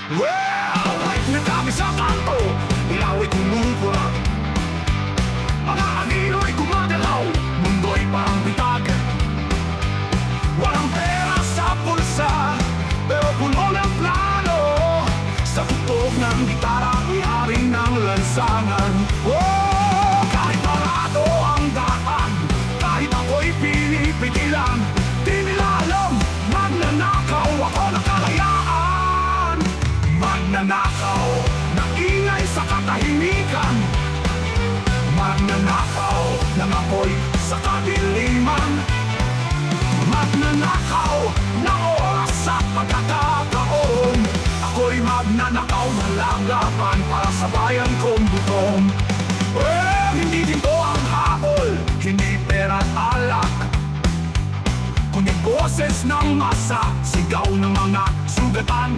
Well, nagkami sa kanto, ilaw'y kumupura. Mga anino'y gumagalaw, mundo'y parang bitag. Walang pera sa bulsa, pero puno ng plano. Sa tutok ng gitara, ihari ng lansangan. Oh, kahit marado ang daan, kahit ako'y pinipigilan, di nila alam, magnanakaw ako ng kalayaan. Magnanakaw ng ingay sa katahimikan, magnanakaw ng apoy sa kadiliman, magnanakaw ng oras sa pagkakataon. Ako'y magnanakaw ng laban para sa bayan kong gutom. Hindi dito ang habol, hindi pera at alak, kundi boses ng masa, sigaw ng mga sugatan.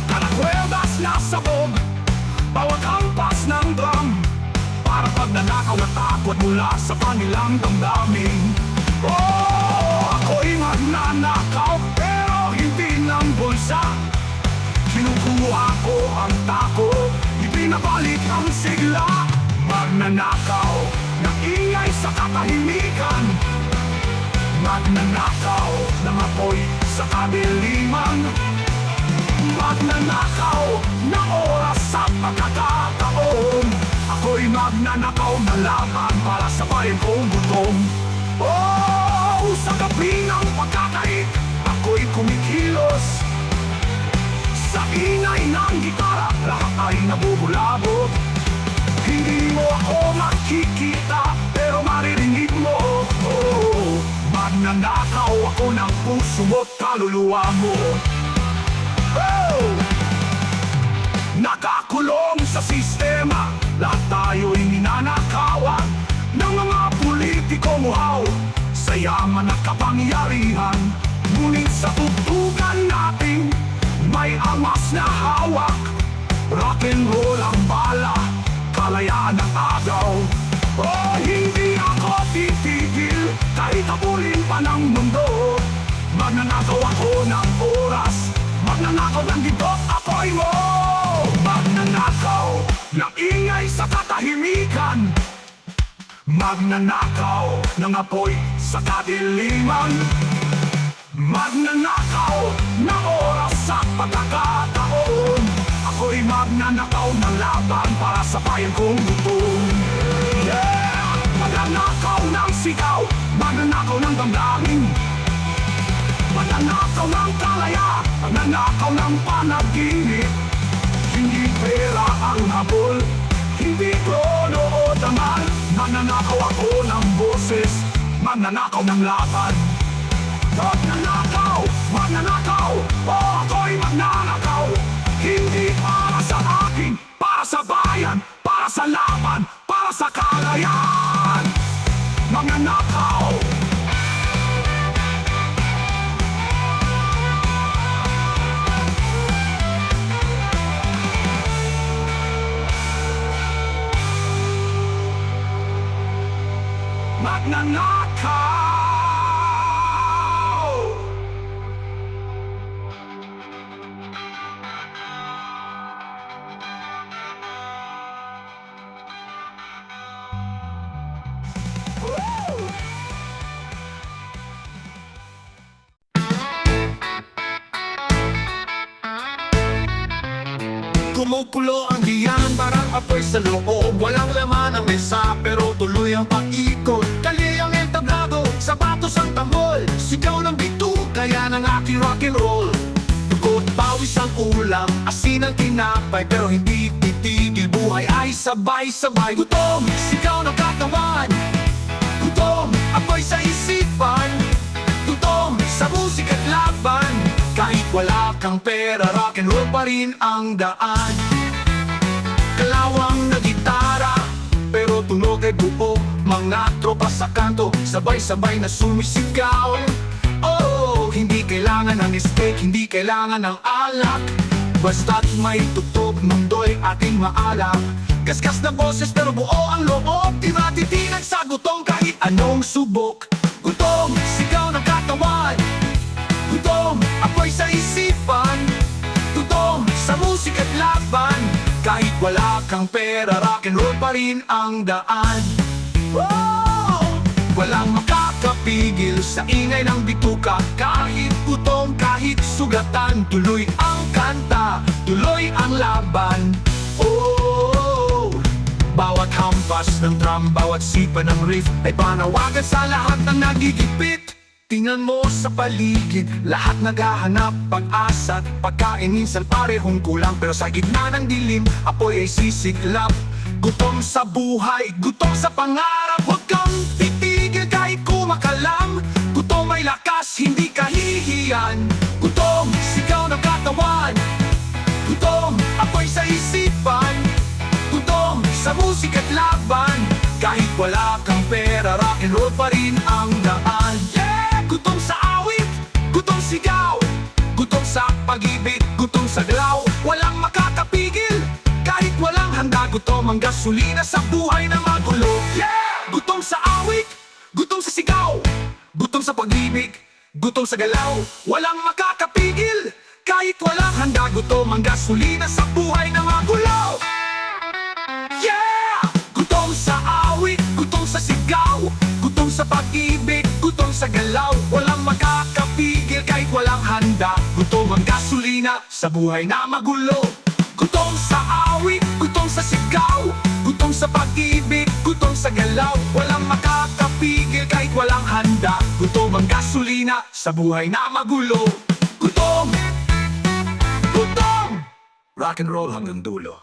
Kanakweldas na sabog, bawat hampas ng drum, para pagnanakaw na takot mula sa kanilang damdamin. Oh, ako'y magnanakaw, pero hindi ng bulsa. Kinukuha ko ang takot, ibinabalik ang sigla. Magnanakaw ng ingay sa katahimikan, magnanakaw ng apoy sa kadiliman, magnanakaw ng oras sa pagkakataon. Ako'y magnanakaw na laban para sa bayan kong gutom. Oh, sa gabi ng pagkakait, ako'y kumikilos. Sa ingay ng gitara, lahat ay nabubulabog. Hindi mo ako makikita, pero maririnig mo. Oh, magnanakaw ako ng puso mo't kaluluwa mo. Oh! Nakakulong sa sistema, lahat tayo'y ninanakawan ng mga politikong uhaw sa yaman at kapangyarihan. Ngunit sa tugtugan natin, may angas na hawak. Rock'n'roll ang bala, kalayaan ang agaw. Oh, hindi ako titigil, kahit habulin pa ng mundo. Magnanakaw ako ng oras, magnanakaw ng dibdib, ako'y mo. Magnanakaw ng ingay sa katahimikan, magnanakaw ng apoy sa kadiliman, magnanakaw ng oras sa pagkakataon. Ako'y magnanakaw ng laban para sa bayan kong gutom. Yeah! Magnanakaw ng sigaw, magnanakaw ng damdamin, magnanakaw ng kalaya, magnanakaw ng panaginip. Hindi pera ang habol, hindi trono o dangal. Magnanakaw ako ng boses, magnanakaw ng laban. Magnanakaw, magnanakaw, oh, ako'y magnanakaw. Hindi para sa akin, para sa bayan, para sa laban, para sa kalayaan. Magnanakaw. Magnanakaw. Kumukulo ang diyan, parang apoy sa loob. Walang laman ang mesa, pero tuloy ang paikot. Kali ang entablado, sapatos ang tambol. Sigaw ng bitu, kaya ng aking rock'n'roll. Dugot, pawis ang ulam, asin ang tinapay, pero hindi titigil. Buhay ay sabay-sabay. Gutom, sigaw ng katawan. Gutom, apoy sa isipan. Gutom, sa musika't laban. Kahit wala kang pera, rock'n'roll pa rin ang daan. Kalawang na gitara, pero tunog ay buo. Mga tropa sa kanto, sabay-sabay na sumisigaw. Oh, hindi kailangan ng steak, hindi kailangan ng alak. Basta't may tugtog, mundo'y ating maalak. Kaskas na boses pero buo ang loob. Di matitinag sa gutom kahit anong subok. Gutom, sigaw ng katawan. Gutom, apoy sa isipan. Gutom, wala kang pera, rock'n'roll pa rin ang daan. Oh! Walang makakapigil sa ingay ng bituka. Kahit gutom, kahit sugatan, tuloy ang kanta, tuloy ang laban. Oh! Bawat hampas ng drum, bawat sipa ng riff ay panawagan sa lahat ng nagigipit. Tingnan mo sa paligid, lahat naghahanap pag-asa at pagkain. Minsan parehong kulang, pero sa gitna ng dilim, apoy ay sisiglap. Gutom sa buhay, gutom sa pangarap. Huwag kang titigil kahit kumakalam. Gutom ay lakas, hindi kahihiyan. Gutom, sigaw ng katawan. Gutom, apoy sa isipan. Gutom, sa musika't laban. Kahit wala kang pera, rock'n'roll pa rin ang daan. Yeah! Gutom sa awit, gutom sigaw. Gutom sa pag-ibig, gutom sa glaw. Walang makakapigil, kahit walang handa. Gutom ang gasolina sa buhay na magulo. Yeah! Gutom sa awit, gutom sa sigaw. Gutom sa pag-ibig, gutom sa galaw. Walang makakapigil, kahit walang handa. Gutom ang gasolina sa buhay na magulo. Yeah! Gutom sa awit, gutom sa sigaw. Gutom sa pag-ibig, gutom sa galaw. Walang makakapigil kahit walang handa. Gutom ang gasolina sa buhay na magulo. Gutom sa awit, gutom sa sigaw. Gutom sa pag-ibig, gutom sa galaw. Walang makakapigil kahit walang handa. Gutom ang gasolina sa buhay na magulo. Gutom! Gutom! Rock'n'roll hanggang dulo.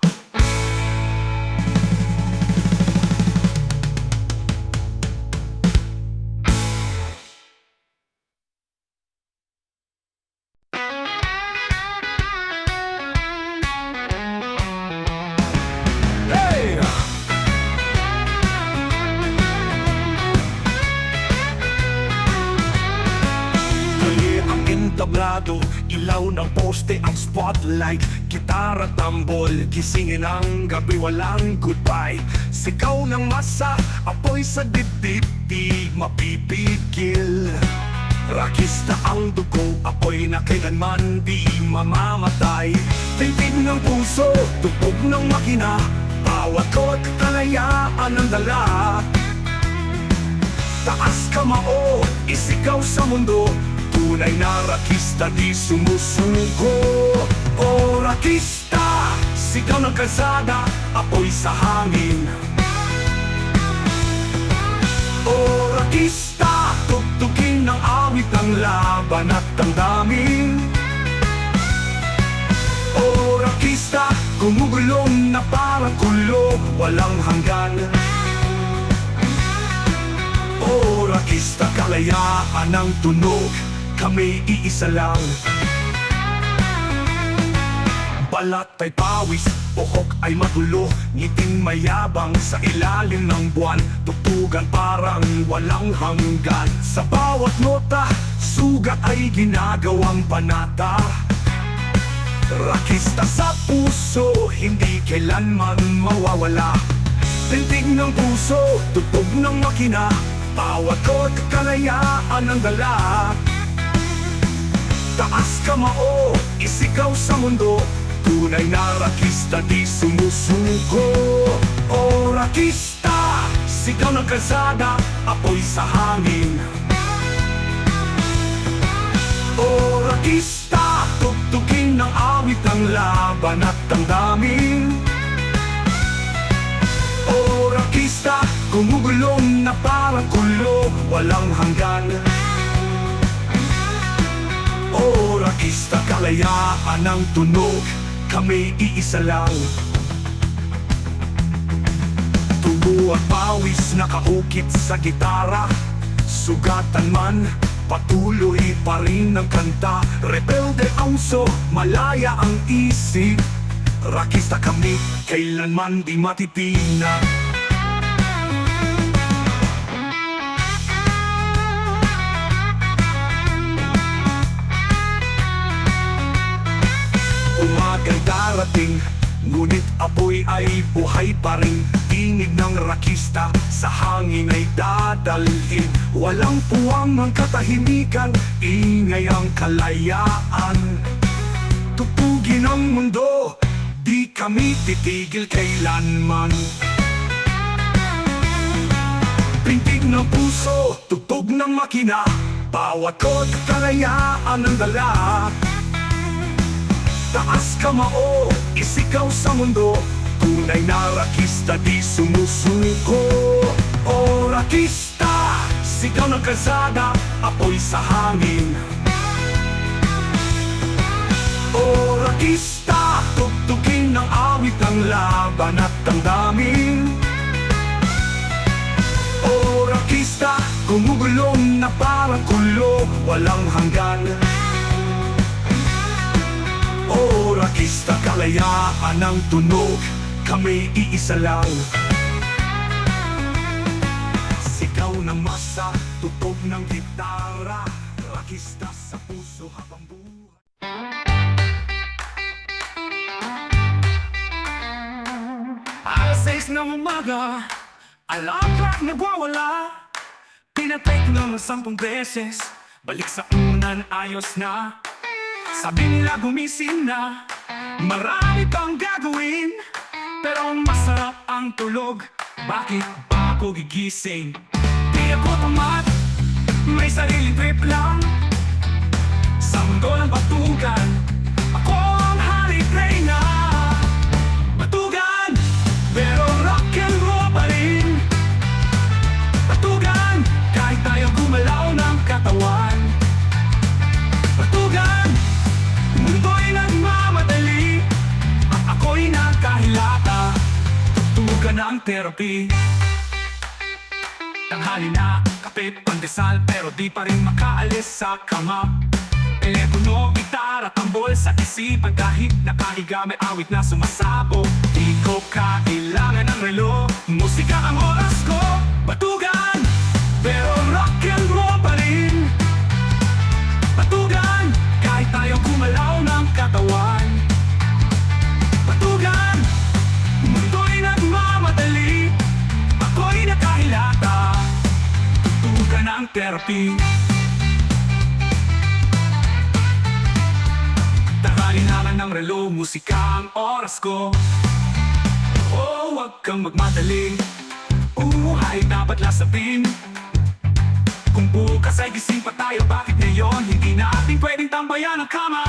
Tablado, ilaw ng poste ang spotlight. Gitara, tambol, gisingin ang gabi, walang goodbye. Sigaw ng masa, apoy sa dibdib, di mapipigil. Rockista ang dugo, apoy na kailanman di mamamatay. Titig ng puso, tugtog ng makina, bawat kot kalayaan ang dala. Taas kamao, isigaw sa mundo, tunay na rockista di sumusuko. O rockista, sigaw ng kalsada, apoy sa hangin. O rockista, tugtugin ng awit ng laban at damdamin. O rockista, gumugulong na parang kulo, walang hanggan. O rockista, kalayaan ng tunog, kami iisa lang. Balat ay pawis, buhok ay magulo, ngiting mayabang sa ilalim ng buwan. Tugtugan parang walang hanggan. Sa bawat nota, sugat ay ginagawang panata. Rockista sa puso, hindi kailanman mawawala. Tintig ng puso, tugtog ng makina, bawat kot kalayaan ang dala. Taas kamao, isigaw sa mundo, tunay na rockista di sumusuko. O rockista, sigaw ng kalsada, apoy sa hangin. O rockista, tugtugin ng awit ng laban at damdamin. O rockista, gumugulong na parang kulo, walang hanggan. O rockista, kalayaan ng tunog, kami iisa lang. Tubo at pawis nakaukit sa gitara, sugatan man, patuloy pa rin ang kanta. Rebelde ang uso, malaya ang isip. Rockista kami, kailanman di matitinag. Umagang darating, ngunit apoy ay buhay pa rin. Tinig ng rockista sa hangin ay dadalhin. Walang puwang ang katahimikan, ingay ang kalayaan. Tugtugin ang mundo, Di kami titigil kailanman. Pintig ng puso, tugtog ng makina, bawat kod kalayaan ang dala. Taas kamao, isigaw sa mundo, tunay na rakista di sumusuko. O rakista, sigaw ng kalsada, apoy sa hangin. O rakista, tugtugin ng awit ng laban at damdamin. O rakista, gumugulong na parang kulo, walang hanggan. O rakista, kalayaan ng tunog, kami iisa lang. Sigaw ng masa, tugtog ng gitara, rakista sa puso habang buhay. Alas 6 ng umaga, alarm clock nagwawala. Pinatake ng 10 beses, balik sa unan ayos na. Sabi nila gumising na, marami pang gagawin, pero masarap ang tulog, bakit ba ako gigising? Di ako tamad, may sariling trip lang. Sa mundo ng batugan, ako ang hari reyna. Batugan, pero rock and roll pa rin. Batugan, kahit tayo gumalaw ng katawan. Batugan, mundo'y nagmamadali, at ako'y nakahilata. Tutugan ang therapy. Tanghali na, kape, pandesal, pero di pa rin makaalis sa kama. Telepono, gitara, tambol sa isipan, kahit nakahiga may awit na sumasabog. Di ko kailangan ng relo, musika ang oras ko. Batugan, pero rock and roll pa rin. Batugan, kahit tayo gumalaw ng katawan. Batugan, mundo'y nagmamadali, ako'y nakahilata. Tutugan ang therapy. Tanghali naman ng relo, musika ang oras ko. Oh, wag kang magmadali, umuhay dapat lasapin. Kung bukas ay gising pa tayo, bakit ngayon hindi natin pwedeng tambayan ang kama?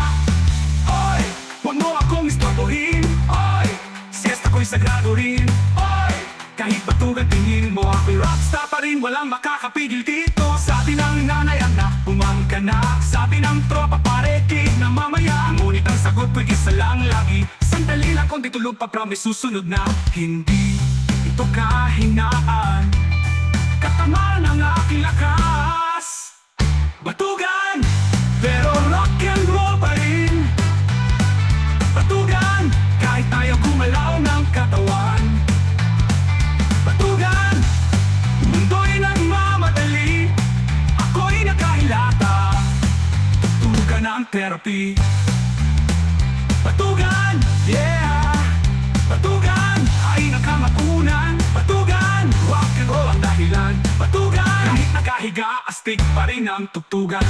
Oy, wag mo akong istorbohin. Oy, siesta ko'y sagrado rin. Oy, kahit batugan tingin mo ako'y rockstar pa rin, walang makakapigil dito. Sabi ng nanay anak, bumangka na. Sabi ng tropa pare, kid na mamaya. Ngunit ang sagot ko'y isa lang lagi, sandali lang kung di tulog pa, promise susunod na. Hindi ito kahinaan, katamaran ang aking lakas. Batugan, pero rock and roll pa rin. Batugan, kahit tayo gumalaw ng katawan. Batugan, mundo'y nagmamadali, ako'y nakahilata. Tutugan ang therapy. Batugan, yeah. Batugan, ay nakamakunan. Batugan, rock and roll ang dahilan. Batugan, kahit nakahiga, astig pa rin ang tugtugan.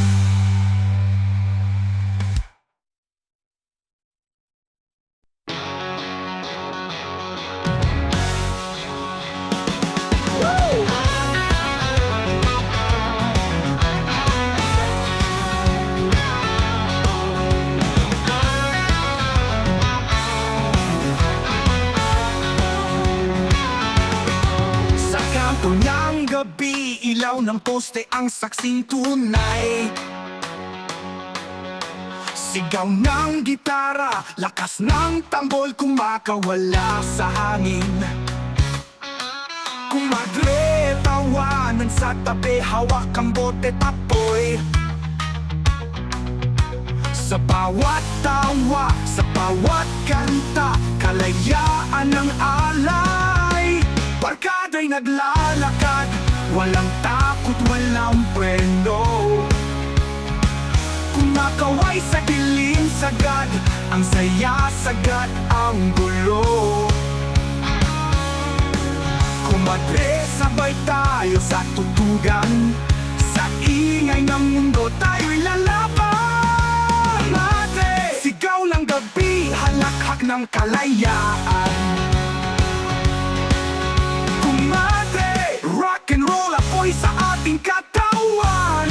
Tunyang gabi, ilaw ng poste ang saksing tunay. Sigaw ng gitara, lakas ng tambol kumakawala sa hangin. Kumadre, tawanan sa tabi, hawak ang bote tapoy. Sa bawat tawa, sa bawat kanta, kalayaan ng alay. Barkada'y naglalakad, walang takot, walang preno. Kumakaway sa dilim sagad, ang saya sagad ang gulo. Kumadre sabay tayo sa tutugan, sa ingay ng mundo tayo'y lalaban. Sigaw ng gabi, halakhak ng kalayaan. Kumate, rock and roll apoy sa ating katawan.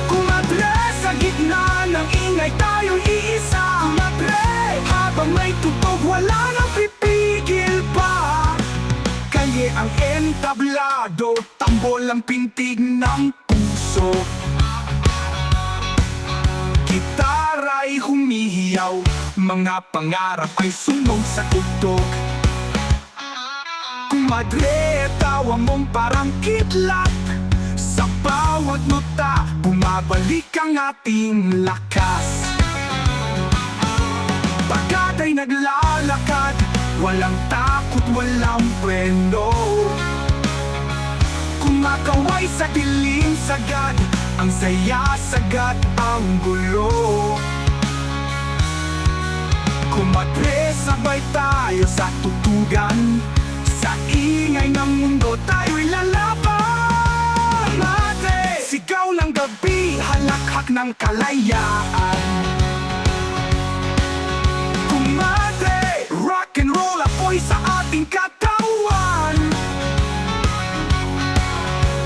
Kumadre sa gitna ng ingay tayo'y iisa. Kumadre, habang may tugtog wala nang pipigil pa. Kalye ang entablado, tambol ang pintig ng puso. Gitara'y humihiyaw, mga pangarap ay sunog sa tugtog. Kumadre, tawa mong parang kidlat. Sa bawat nota, bumabalik ang ating lakas. Pagkat ay naglalakad, walang takot, walang preno. Kumakaway sa dilim sagad, ang saya sagad ang gulo. Kumadre, sabay tayo sa tutugan. Sa ingay ng mundo tayo'y lalaban. Mate, sigaw ng gabi, halakhak ng kalayaan. Kumate, rock and roll apoy sa ating katawan.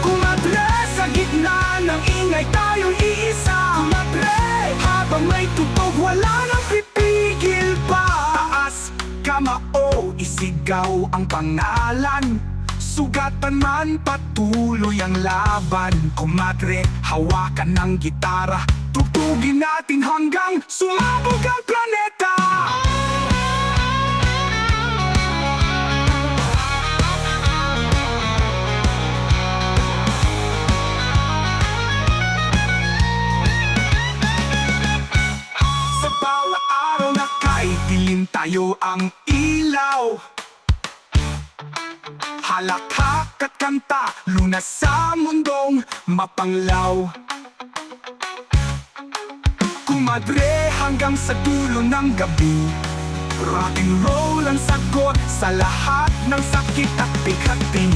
Kumadre, sa gitna ng ingay tayo'y iisa. Kumadre, habang may tugtog wala nang pipigil pa. Taas, kamao, isigaw ang pangalan. Sugatan man, patuloy ang laban. Kumadre, hawakan ng gitara. Tugtugin natin hanggang sumabog ang planeta. Sa bawat araw na kaidilim tayo ang ilaw. Halakhak at kanta, lunas sa mundong mapanglaw. Kumadre hanggang sa dulo ng gabi. Rock and roll ang sagot sa lahat ng sakit at bighati.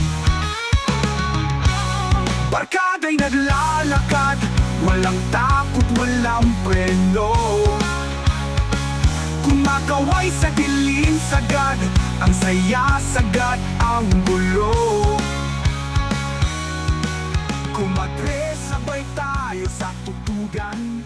Barkada'y naglalakad, walang takot, walang preno. Kumakaway sa dilim sagad, ang saya sagad ang gulo. Kumadre, sabay tayo sa tutugan.